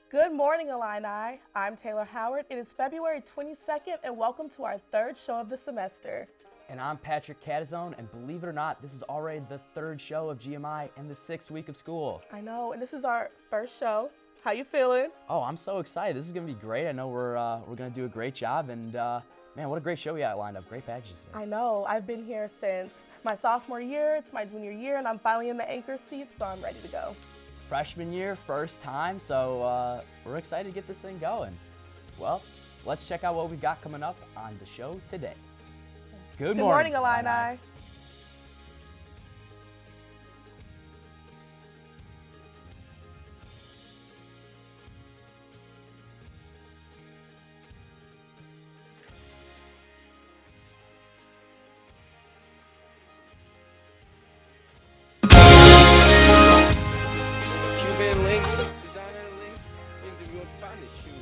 Good morning, Illini. I'm Taylor Howard. It is February 22nd, and welcome to our third show of the semester. And I'm Patrick Catazone, and believe it or not, this is already the third show of GMI in the 6th week of school. I know, and this is our first show. How you feeling? Oh, I'm so excited. This is gonna be great. I know we're gonna do a great job, and man, what a great show we got lined up. Great packages today. I know. I've been here since my sophomore year. It's my junior year, and I'm finally in the anchor seat, so I'm ready to go. Freshman year, first time, so we're excited to get this thing going. Well, let's check out what we've got coming up on the show today. Good morning, Illini. Cuban links, designer links, think you'll find the shoes.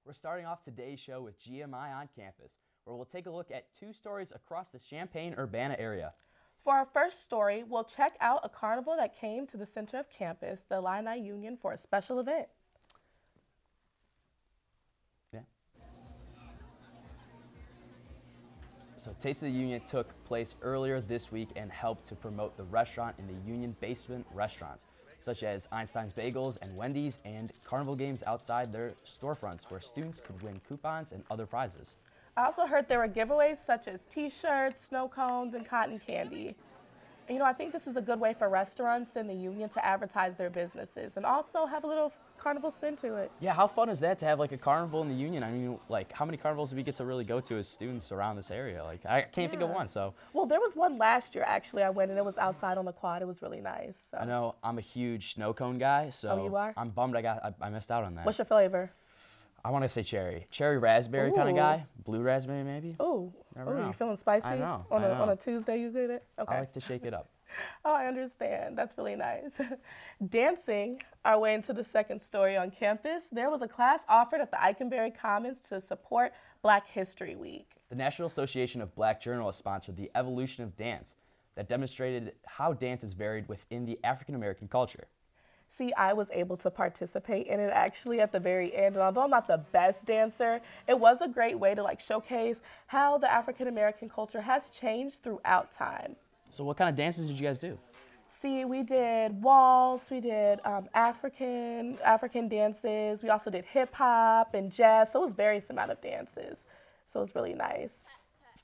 We're starting off today's show with GMI on campus, where we'll take a look at 2 stories across the Champaign-Urbana area. For our first story, we'll check out a carnival that came to the center of campus, the Illini Union, for a special event. Yeah. So Taste of the Union took place earlier this week and helped to promote the restaurant in the Union basement restaurants, such as Einstein's Bagels and Wendy's, and carnival games outside their storefronts where students could win coupons and other prizes. I also heard there were giveaways such as t-shirts, snow cones, and cotton candy. And, I think this is a good way for restaurants in the Union to advertise their businesses and also have a little carnival spin to it. Yeah, how fun is that to have like a carnival in the Union? I mean, like, how many carnivals do we get to really go to as students around this area? Like, I can't think of one, so. Well, there was one last year, actually, I went, and it was outside on the quad. It was really nice. So. I know I'm a huge snow cone guy, so Oh, you are? I'm bummed I missed out on that. What's your flavor? I want to say cherry. Cherry raspberry kind of Ooh. guy. Blue raspberry maybe. Oh, Never know. You feeling spicy? I know, On I know. on a Tuesday, you get it? Okay. I like to shake it up. Oh, I understand. That's really nice. Dancing our way into the second story on campus, there was a class offered at the Eikenberry Commons to support Black History Week. The National Association of Black Journalists sponsored the Evolution of Dance that demonstrated how dance is varied within the African American culture. See, I was able to participate in it actually at the very end, and although I'm not the best dancer, it was a great way to showcase how the African American culture has changed throughout time. So what kind of dances did you guys do? See, we did waltz, we did African dances, we also did hip hop and jazz, so it was various amount of dances. So it was really nice.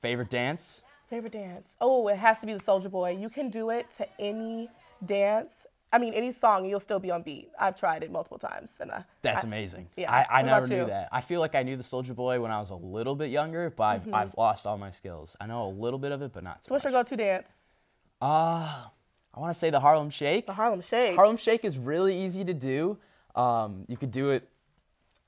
Favorite dance? Favorite dance? Oh, it has to be the Soulja Boy. You can do it to any dance. I mean, any song, you'll still be on beat. I've tried it multiple times. And That's amazing. Yeah. I What never about knew you? that. I feel like I knew the Soulja Boy when I was a little bit younger, but I've lost all my skills. I know a little bit of it, but not too So what's your much. go-to dance? I want to say the Harlem Shake. The Harlem Shake. Harlem Shake is really easy to do. You could do it,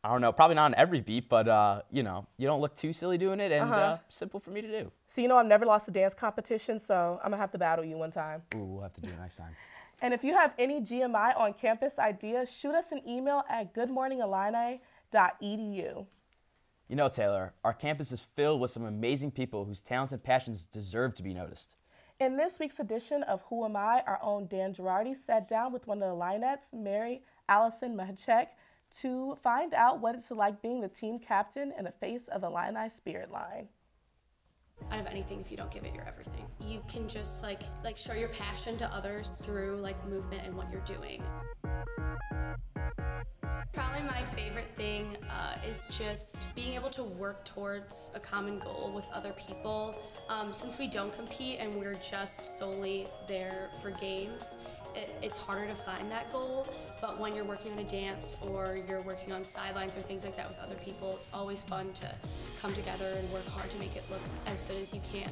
I don't know, probably not on every beat, but you don't look too silly doing it, and simple for me to do. So I've never lost a dance competition, so I'm gonna have to battle you one time. Ooh, we'll have to do it next time. And if you have any GMI on campus ideas, shoot us an email at goodmorningillini.edu. You know, Taylor, our campus is filled with some amazing people whose talents and passions deserve to be noticed. In this week's edition of Who Am I, our own Dan Girardi sat down with one of the Linettes, Mary Allison Mahachek, to find out what it's like being the team captain and the face of the Illini Spirit Line. Out of anything, if you don't give it your everything, you can just like show your passion to others through movement and what you're doing. Probably my favorite thing is just being able to work towards a common goal with other people. Since we don't compete and we're just solely there for games, it's harder to find that goal, but when you're working on a dance or you're working on sidelines or things like that with other people, it's always fun to come together and work hard to make it look as good as you can.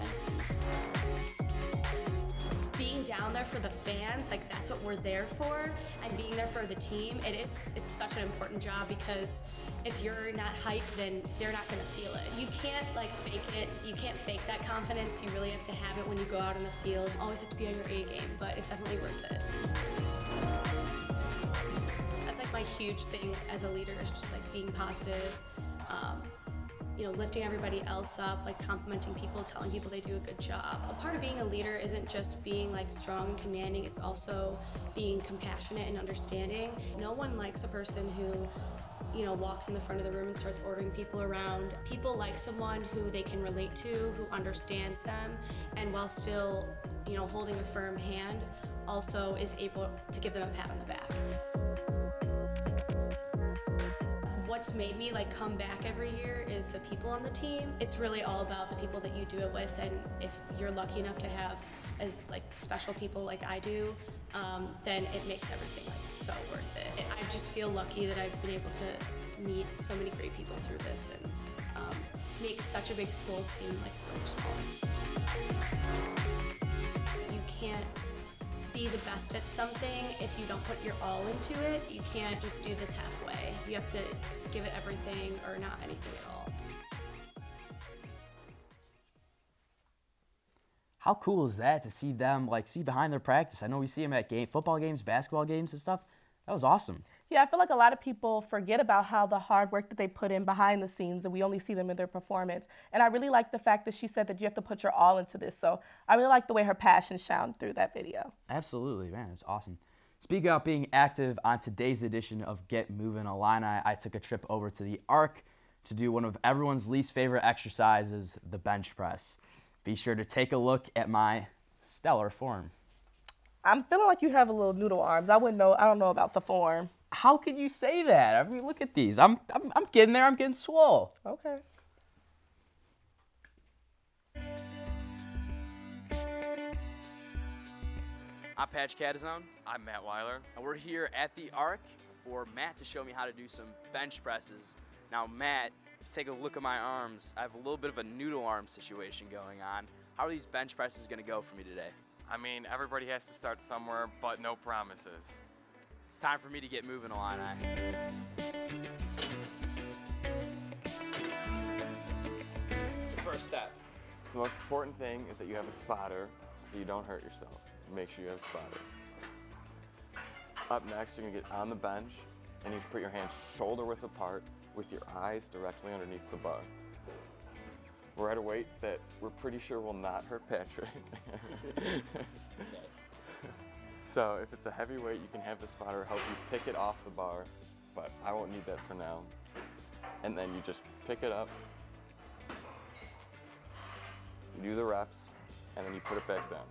being down there for the fans, like that's what we're there for, and being there for the team, it's such an important job, because if you're not hyped, then they're not gonna feel it. You can't like fake it. You can't fake that confidence. You really have to have it when you go out on the field. Always have to be on your A game, but it's definitely worth it. That's like my huge thing as a leader, is just like being positive, you know, lifting everybody else up, like complimenting people, telling people they do a good job. A part of being a leader isn't just being like strong and commanding, it's also being compassionate and understanding. No one likes a person who, you know, walks in the front of the room and starts ordering people around. People like someone who they can relate to, who understands them, and while still, you know, holding a firm hand, also is able to give them a pat on the back. What's made me like come back every year is the people on the team. It's really all about the people that you do it with, and if you're lucky enough to have as like special people like I do, then it makes everything like so worth it. I just feel lucky that I've been able to meet so many great people through this, and make such a big school seem like so much smaller. You can't be the best at something if you don't put your all into it. You can't just do this halfway. You have to give it everything or not anything at all. How cool is that to see them, like, see behind their practice? I know we see them at football games, basketball games and stuff. That was awesome. Yeah, I feel like a lot of people forget about how the hard work that they put in behind the scenes, and we only see them in their performance. And I really like the fact that she said that you have to put your all into this. So I really like the way her passion shone through that video. Absolutely, man. It's awesome. Speaking about being active, on today's edition of Get Moving Illini, I took a trip over to the Arc to do one of everyone's least favorite exercises, the bench press. Be sure to take a look at my stellar form. I'm feeling like you have a little noodle arms. I don't know about the form. How could you say that? I mean, look at these. I'm getting there. I'm getting swole. Okay. I'm Patch Catazone, I'm Matt Weiler. and we're here at the Arc for Matt to show me how to do some bench presses. Now, Matt, take a look at my arms. I have a little bit of a noodle arm situation going on. How are these bench presses going to go for me today? I mean, everybody has to start somewhere, but no promises. It's time for me to get moving, Illini. The first step. So the most important thing is that you have a spotter so you don't hurt yourself. Make sure you have a spotter. Up next, you're gonna get on the bench and you put your hands shoulder width apart with your eyes directly underneath the bar. We're at a weight that we're pretty sure will not hurt Patrick. So if it's a heavy weight, you can have the spotter help you pick it off the bar, but I won't need that for now. And then you just pick it up, you do the reps, and then you put it back down.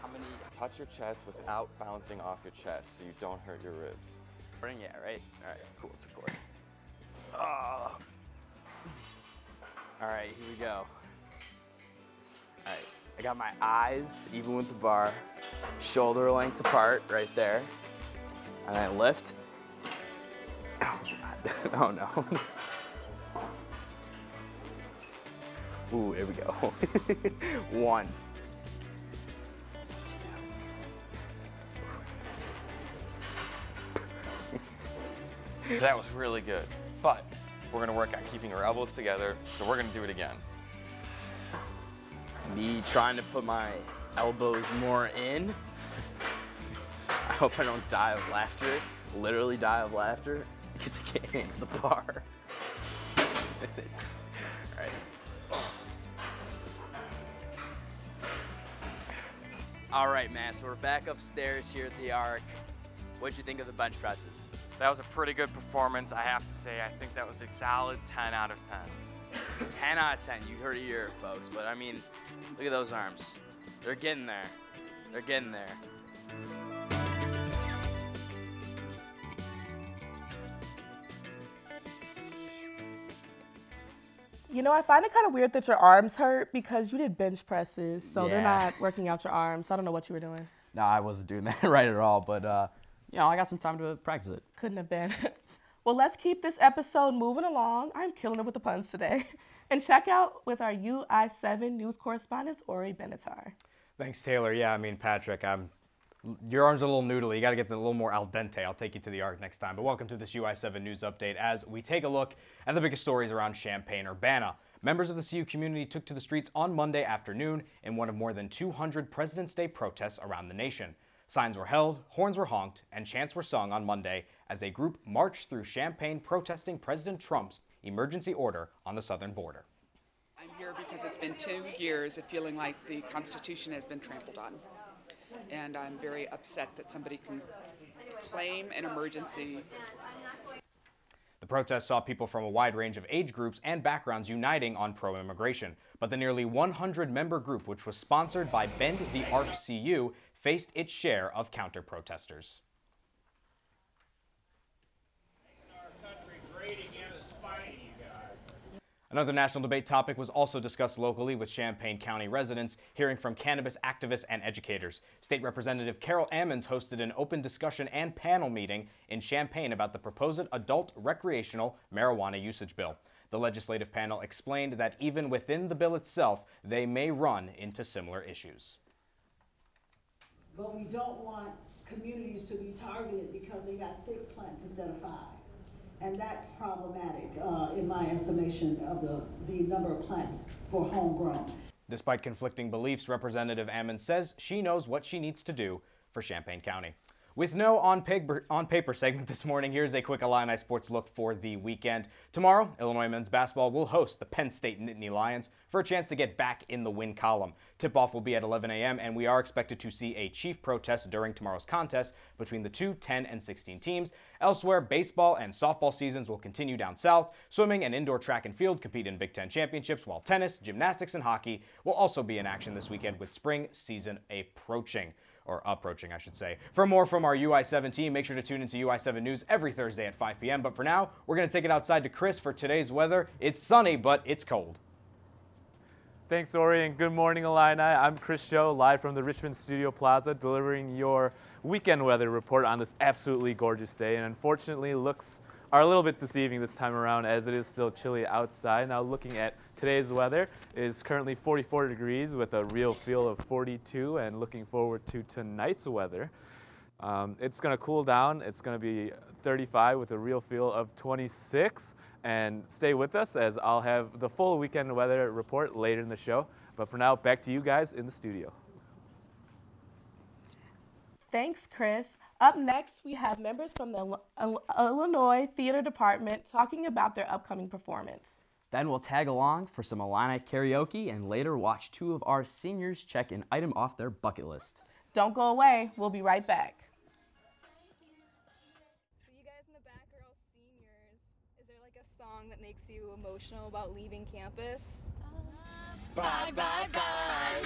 How many? Touch your chest without bouncing off your chest so you don't hurt your ribs. Recording? Yeah, right? All right, cool, it's recording. All right, here we go. All right, I got my eyes even with the bar, shoulder length apart right there. And I lift. Oh, God. Oh, no. Ooh, here we go. 1. That was really good, but we're gonna work on keeping our elbows together, so we're gonna do it again. Me trying to put my elbows more in. I hope I don't die of laughter, literally die of laughter, because I can't handle the bar. All right. All right, man, so we're back upstairs here at the Arc. What'd you think of the bench presses? That was a pretty good performance, I have to say. I think that was a solid 10 out of 10. 10 out of 10, you heard it here, folks. But I mean, look at those arms. They're getting there. They're getting there. You know, I find it kind of weird that your arms hurt because you did bench presses, so they're Yeah. not working out your arms. I don't know what you were doing. No, I wasn't doing that right at all, but you know, I got some time to practice it. Couldn't have been. Well, let's keep this episode moving along. I'm killing it with the puns today. And check out with our UI7 news correspondent, Ori Benatar. Thanks, Taylor. Yeah, I mean, Patrick, your arms are a little noodly. You got to get them a little more al dente. I'll take you to the arc next time. But welcome to this UI7 News Update as we take a look at the biggest stories around Champaign-Urbana. Members of the CU community took to the streets on Monday afternoon in one of more than 200 President's Day protests around the nation. Signs were held, horns were honked, and chants were sung on Monday as a group marched through Champaign protesting President Trump's emergency order on the southern border. I'm here because it's been 2 years of feeling like the Constitution has been trampled on. And I'm very upset that somebody can claim an emergency. The protest saw people from a wide range of age groups and backgrounds uniting on pro-immigration. But the nearly 100-member group, which was sponsored by Bend the Arc CU, faced its share of counter-protesters. Another national debate topic was also discussed locally with Champaign County residents hearing from cannabis activists and educators. State Representative Carol Ammons hosted an open discussion and panel meeting in Champaign about the proposed adult recreational marijuana usage bill. The legislative panel explained that even within the bill itself, they may run into similar issues. But we don't want communities to be targeted because they got 6 plants instead of 5. And that's problematic in my estimation of the number of plants for homegrown. Despite conflicting beliefs, Representative Ammons says she knows what she needs to do for Champaign County. With no on-paper segment this morning, here's a quick Illini sports look for the weekend. Tomorrow, Illinois men's basketball will host the Penn State Nittany Lions for a chance to get back in the win column. Tip-off will be at 11 a.m., and we are expected to see a chief protest during tomorrow's contest between the 2, 10, and 16 teams. Elsewhere, baseball and softball seasons will continue down south. Swimming and indoor track and field compete in Big Ten championships, while tennis, gymnastics, and hockey will also be in action this weekend with spring season approaching. Or approaching, I should say. For more from our UI7 team, make sure to tune into UI7 News every Thursday at 5 p.m. But for now, we're going to take it outside to Chris for today's weather. It's sunny, but it's cold. Thanks, Ori, and good morning, Illini. I'm Chris Show, live from the Richmond Studio Plaza, delivering your weekend weather report on this absolutely gorgeous day. And unfortunately, looks are a little bit deceiving this time around as it is still chilly outside. Now looking at today's weather, is currently 44 degrees with a real feel of 42, and looking forward to tonight's weather. It's going to cool down. It's going to be 35 with a real feel of 26. And stay with us as I'll have the full weekend weather report later in the show. But for now, back to you guys in the studio. Thanks, Chris. Up next, we have members from the Illinois Theatre Department talking about their upcoming performance. Then we'll tag along for some Illini karaoke and later watch 2 of our seniors check an item off their bucket list. Don't go away. We'll be right back. So you guys in the back are all seniors. Is there like a song that makes you emotional about leaving campus? Bye, bye, bye.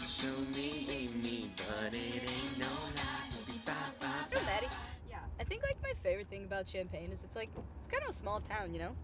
Show me, but it ain't no lie. Bye, bye, bye. Maddie? Yeah. I think like my favorite thing about Champaign is it's kind of a small town, you know?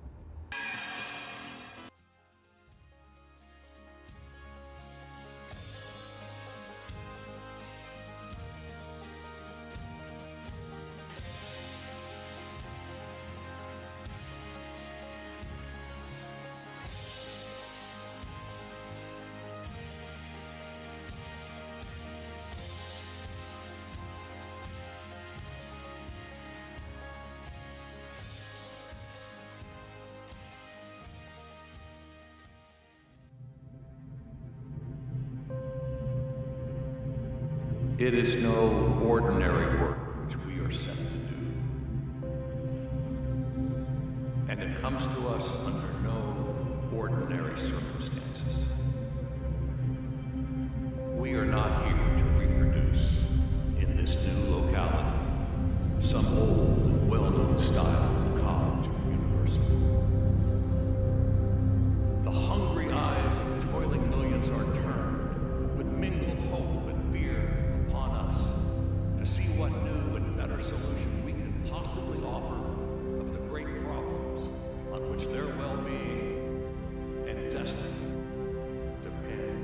It is no ordinary work which we are sent to do, and it comes to us under no ordinary circumstances. We are not here to reproduce in this new locality some old and well-known style of college or university. The hungry eyes of toiling millions are turned with mingled hope and fear upon us to see what new and better solution we can possibly offer of the great problems on which their well-being and destiny depend.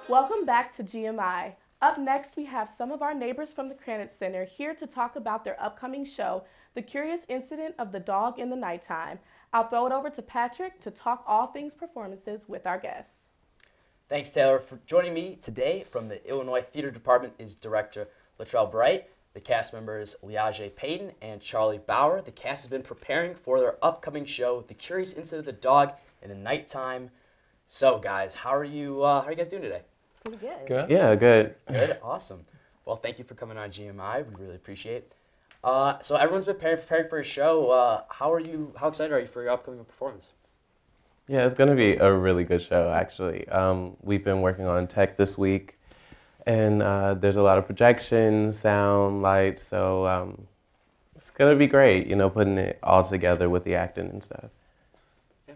Welcome back to GMI. Up next, we have some of our neighbors from the Kranitz Center here to talk about their upcoming show, The Curious Incident of the Dog in the Nighttime. I'll throw it over to Patrick to talk all things performances with our guests. Thanks, Taylor, for joining me today. From the Illinois Theatre Department is director Latrell Bright, the cast members Liage Payton and Charlie Bauer. The cast has been preparing for their upcoming show, The Curious Incident of the Dog in the Nighttime. So, guys, how are you guys doing today? Pretty good. Good? Yeah, good. Good, awesome. Well, thank you for coming on GMI. We really appreciate it. So everyone's been preparing for a show. How excited are you for your upcoming performance? Yeah, it's going to be a really good show, actually. We've been working on tech this week, and there's a lot of projection, sound, lights, so it's going to be great, you know, putting it all together with the acting and stuff. Yeah.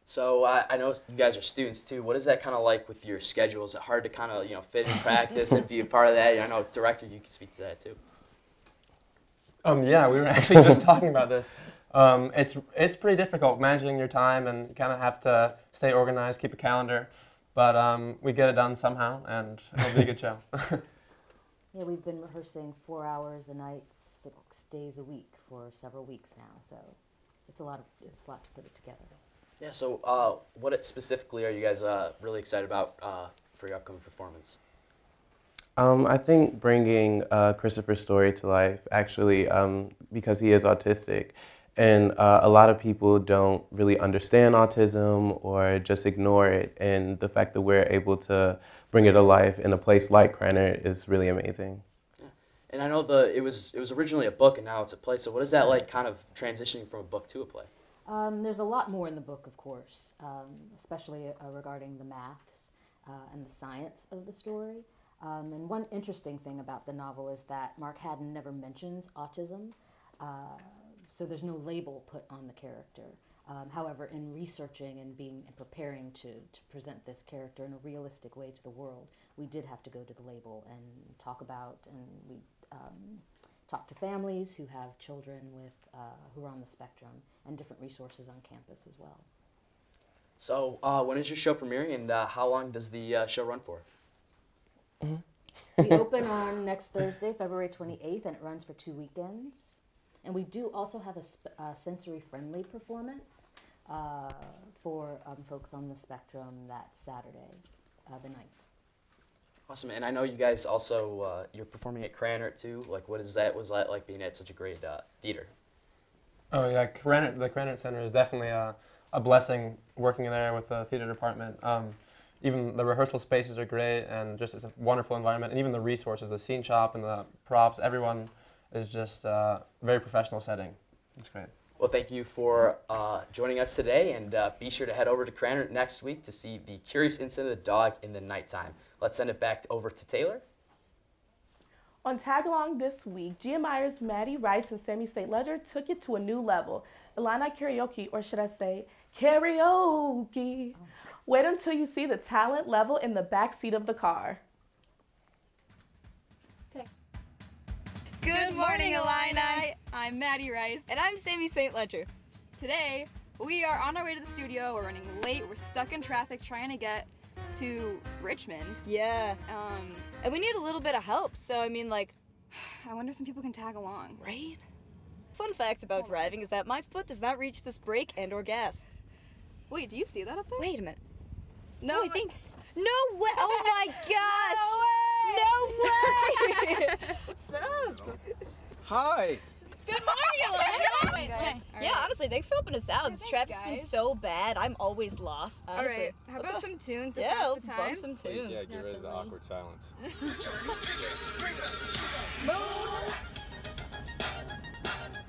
So I know you guys are students, too. What is that kind of like with your schedule? Is it hard to kind of, fit in practice and be a part of that? I know, director, you can speak to that, too. Yeah, we were actually just talking about this. It's pretty difficult managing your time, and you kind of have to stay organized, keep a calendar. But we get it done somehow, and it'll be a good show. Yeah, we've been rehearsing 4 hours a night, 6 days a week for several weeks now. So it's a lot to put it together. Yeah. So what specifically are you guys really excited about for your upcoming performance? I think bringing Christopher's story to life, actually, because he is autistic. And a lot of people don't really understand autism or just ignore it. And the fact that we're able to bring it to life in a place like Kranitz is really amazing. Yeah. And I know it was originally a book and now it's a play. So what is that like, kind of transitioning from a book to a play? There's a lot more in the book, of course, especially regarding the maths and the science of the story. And one interesting thing about the novel is that Mark Haddon never mentions autism. So there's no label put on the character. However, in researching and preparing to present this character in a realistic way to the world, we did have to go to the label and talk about, and we talk to families who have children who are on the spectrum, and different resources on campus as well. So when is your show premiering, and how long does the show run for? We open on next Thursday, February 28th, and it runs for 2 weekends. And we do also have a sensory-friendly performance for folks on the spectrum that Saturday, the 9th. Awesome, and I know you guys also, you're performing at Kranitz too. Like, was that like being at such a great theater? Oh yeah, the Kranitz Center is definitely a blessing working in there with the theater department. Even the rehearsal spaces are great, and just it's a wonderful environment, and even the resources, the scene shop and the props, everyone is just a very professional setting. It's great. Well, thank you for joining us today, and be sure to head over to Kranitz next week to see The Curious Incident of the Dog in the Nighttime. Let's send it back over to Taylor. On Tag Along this week, GMI's Maddie Rice and Sammi St. Ledger took it to a new level. Illini Karaoke, or should I say, karaoke. Wait until you see the talent level in the back seat of the car. Good morning, Illini. I'm Maddie Rice. And I'm Sammi St. Ledger. Today, we are on our way to the studio. We're running late. We're stuck in traffic trying to get to Richmond. Yeah. And we need a little bit of help, so I mean, like... I wonder if some people can tag along. Right? Fun fact about driving is that my foot does not reach this brake and or gas. Wait, do you see that up there? Wait a minute. No, I think... No way! Oh my gosh! No way! What's up? Hi. Good morning, Illini. Yeah, honestly, thanks for helping us out. This traffic's been so bad. I'm always lost. Honestly. All right, how about some tunes to pass the let's time? bump some tunes. Please, yeah, get rid of the awkward silence.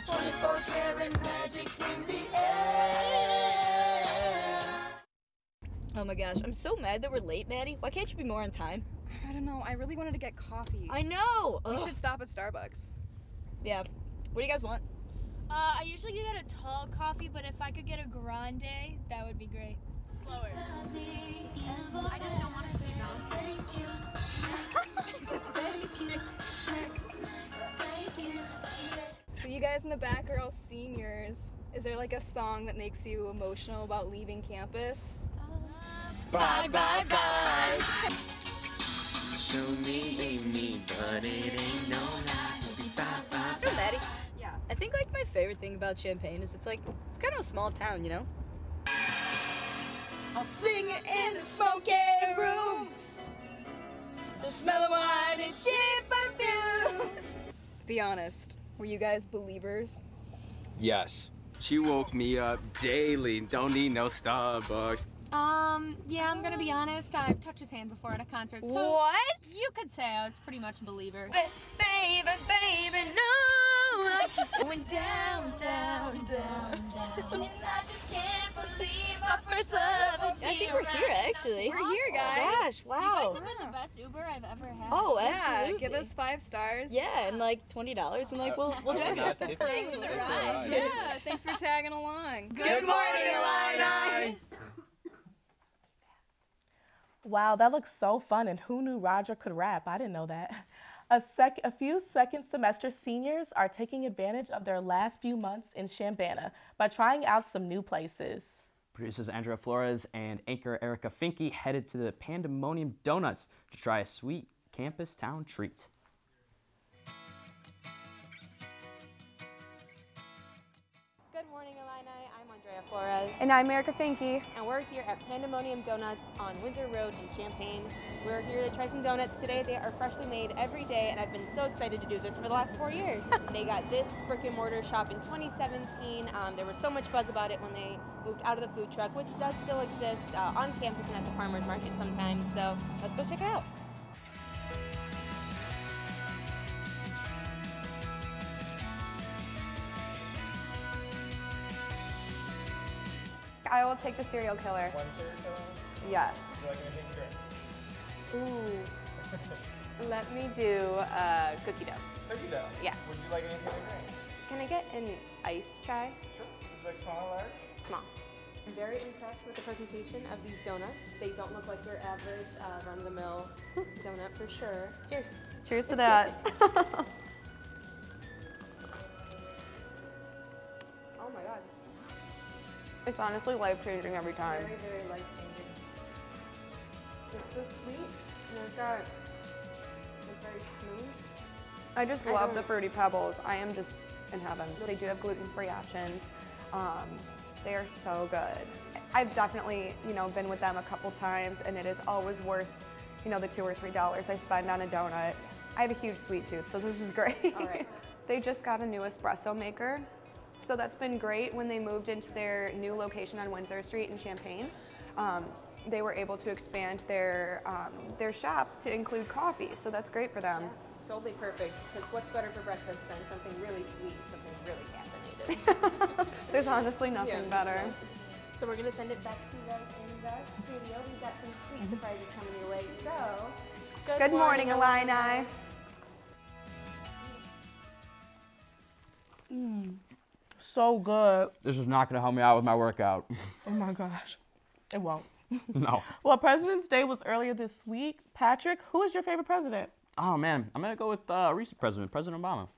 24-karat magic in the air. Oh my gosh, I'm so mad that we're late, Maddie. Why can't you be more on time? I don't know. I really wanted to get coffee. I know. We should stop at Starbucks. Yeah. What do you guys want? I usually get a tall coffee, but if I could get a grande, that would be great. Slower. I just don't want to sit So you guys in the back are all seniors. Is there like a song that makes you emotional about leaving campus? Bye, bye, bye. Show me, but it ain't no lie. Hey, Maddie. Yeah. I think like my favorite thing about Champaign is it's kind of a small town, you know? I'll sing it in the smoky room. The smell of wine and cheap perfume. Be honest, were you guys believers? Yes. She woke me up daily. Don't need no Starbucks. Yeah, I'm gonna be honest. I've touched his hand before at a concert. So What? You could say I was pretty much a believer. Baby, no. Went down, down, down, down. And I just can't believe my first love. I think we're here, actually. We're here, guys. Oh, gosh, wow. You guys have been the best Uber I've ever had. Oh, Yeah, absolutely. give us 5 stars. Yeah, and like $20, and like we'll drive you next time. Thanks for the ride. Yeah, thanks for tagging along. Good morning, Illini. Wow, that looks so fun, and who knew Roger could rap? I didn't know that. A few second semester seniors are taking advantage of their last few months in Chambana by trying out some new places. Producers Andrea Flores and anchor Erica Finke headed to the Pandemonium Donuts to try a sweet campus town treat. Good morning, Illini. I'm Andrea Flores. And I'm Erica Finke. And we're here at Pandemonium Donuts on Windsor Road in Champaign. We're here to try some donuts today. They are freshly made every day, and I've been so excited to do this for the last 4 years. They got this brick and mortar shop in 2017. There was so much buzz about it when they moved out of the food truck, which does still exist on campus and at the farmers market sometimes. So let's go check it out. I will take the serial killer. One serial killer? Yes. Would you like anything to drink? Ooh. Let me do cookie dough. Cookie dough? Yeah. Would you like anything to drink? Can I get an ice chai? Sure. Would you like small or large? Small. I'm very impressed with the presentation of these donuts. They don't look like your average run-of-the-mill donut for sure. Cheers. Cheers to that. Oh my god. It's honestly life-changing every time. Very, very life-changing. It's so sweet, and it's very smooth. I just love the Fruity Pebbles. I am just in heaven. They do have gluten-free options. They are so good. I've definitely, been with them a couple times, and it is always worth, the $2 or $3 I spend on a donut. I have a huge sweet tooth, so this is great. All right. They just got a new espresso maker. So that's been great. When they moved into their new location on Windsor Street in Champaign, they were able to expand their shop to include coffee. So that's great for them. Totally perfect, because what's better for breakfast than something really sweet, something really caffeinated? There's honestly nothing better. So we're going to send it back to you guys in the studio. We've got some sweet surprises coming your way. So, good morning, Illini. So good. This is not going to help me out with my workout. Oh my gosh. It won't. No. Well, President's Day was earlier this week. Patrick, who is your favorite president? Oh man, I'm going to go with recent president, President Obama.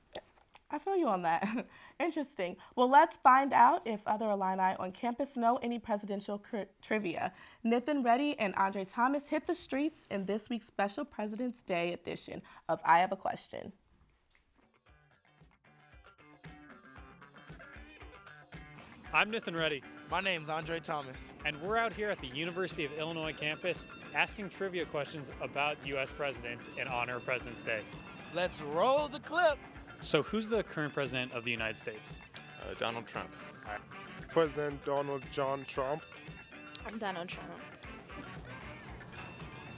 I feel you on that. Interesting. Well, let's find out if other Illini on campus know any presidential trivia. Nathan Reddy and Andre Thomas hit the streets in this week's special President's Day edition of I Have a Question. I'm Nathan Reddy. My name's Andre Thomas. And we're out here at the University of Illinois campus asking trivia questions about U.S. presidents in honor of President's Day. Let's roll the clip. So who's the current president of the United States? Donald Trump. All right. President Donald John Trump. I'm Donald Trump.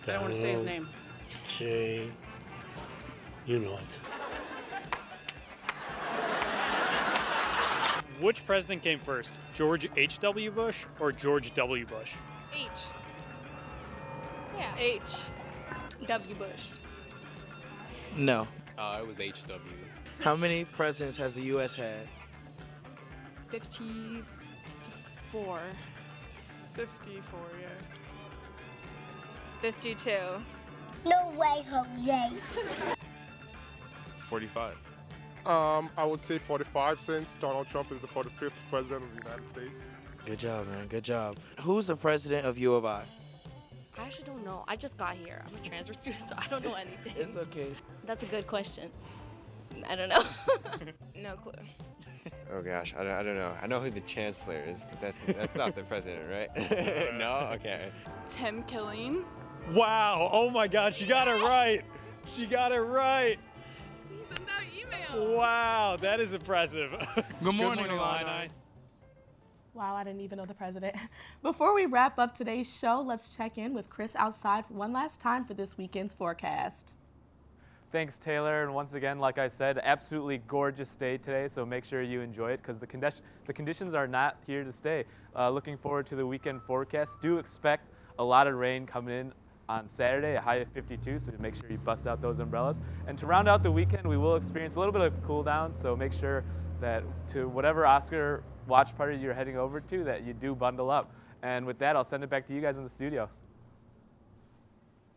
I don't want to say his name. J. You know it. Which president came first, George H.W. Bush or George W. Bush? H. Yeah. H. W. Bush. No. It was H.W. How many presidents has the U.S. had? 54. 54, yeah. 52. No way, Jose. 45. I would say 45 since Donald Trump is the 45th president of the United States. Good job, man. Good job. Who's the president of U of I? I actually don't know. I just got here. I'm a transfer student, so I don't know anything. It's okay. That's a good question. I don't know. No clue. Oh gosh, I don't know. I know who the chancellor is, but that's not the president, right? No? Okay. Tim Killeen. Wow. Oh my God, she got it right. She got it right. He sent out email. Wow, that is impressive. Good morning, Illini. Wow, I didn't even know the president. Before we wrap up today's show, let's check in with Chris outside one last time for this weekend's forecast. Thanks, Taylor. And once again, like I said, absolutely gorgeous day today, so make sure you enjoy it because the conditions are not here to stay. Looking forward to the weekend forecast. Do expect a lot of rain coming in on Saturday, a high of 52, so make sure you bust out those umbrellas. And to round out the weekend, we will experience a little bit of cool down, so make sure that to whatever Oscar watch party you're heading over to, that you do bundle up. And with that, I'll send it back to you guys in the studio.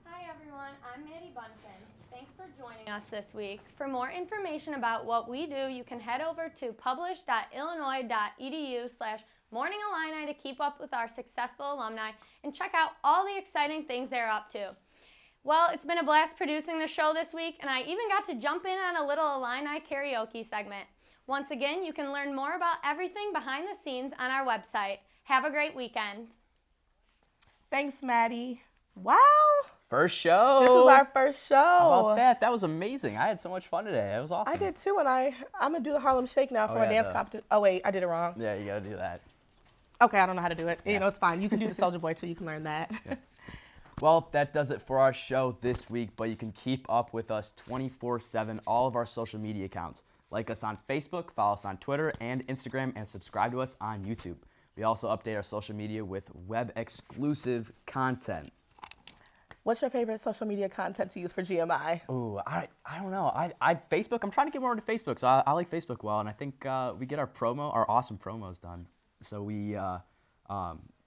Hi everyone, I'm Maddie Bunfin. Thanks for joining us this week. For more information about what we do, you can head over to publish.illinois.edu/morningillini to keep up with our successful alumni and check out all the exciting things they're up to. Well, it's been a blast producing the show this week, and I even got to jump in on a little Illini karaoke segment. Once again, you can learn more about everything behind the scenes on our website. Have a great weekend. Thanks, Maddie. Wow. First show. This was our first show. How about that? That was amazing. I had so much fun today. It was awesome. I did too, and I'm going to do the Harlem Shake now for a dance competition. Oh, wait, I did it wrong. Yeah, you got to do that. Okay, I don't know how to do it. Yeah. You know, it's fine. You can do the Soulja Boy too. You can learn that. Yeah. Well, that does it for our show this week, but you can keep up with us 24/7, all of our social media accounts. Like us on Facebook, follow us on Twitter and Instagram, and subscribe to us on YouTube. We also update our social media with web-exclusive content. What's your favorite social media content to use for GMI? Ooh, I don't know. I Facebook. I'm trying to get more into Facebook, so I like Facebook well, and I think we get our awesome promos done. So we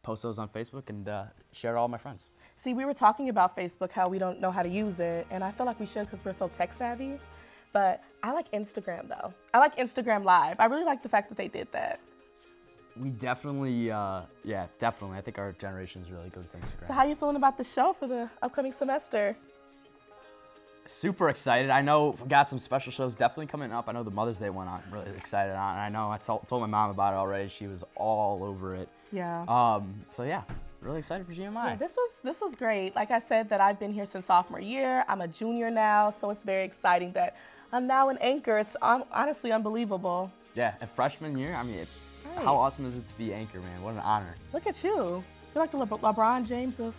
post those on Facebook and share it all with my friends. See, we were talking about Facebook, how we don't know how to use it, and I feel like we should because we're so tech savvy. But I like Instagram, though. I like Instagram Live. I really like the fact that they did that. We definitely, yeah, definitely. I think our generation is really good with Instagram. So how are you feeling about the show for the upcoming semester? Super excited. I know we got some special shows definitely coming up. I know the Mother's Day one I'm really excited on. And I know I told my mom about it already. She was all over it. Yeah. So yeah, really excited for GMI. Yeah, this was great. Like I said, that I've been here since sophomore year. I'm a junior now, so it's very exciting that I'm now an anchor. It's honestly unbelievable. Yeah, and freshman year, I mean, how awesome is it to be anchor, man? What an honor. Look at you. You're like the LeBron James of,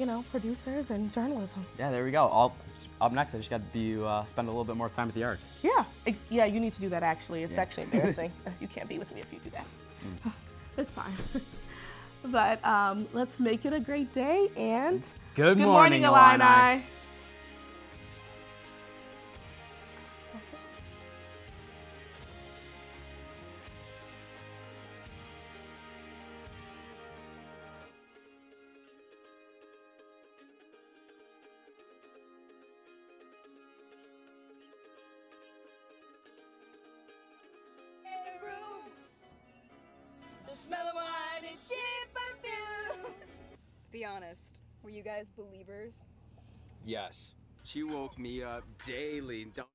you know, producers and journalism. Yeah, there we go. Up next, I just got to be spend a little bit more time at the Arc. Yeah, yeah, you need to do that actually. It's actually embarrassing. You can't be with me if you do that. It's fine. But let's make it a great day and good morning, Illini. Smell of wine and cheap perfume. Be honest, were you guys believers? Yes. She woke me up daily. Don't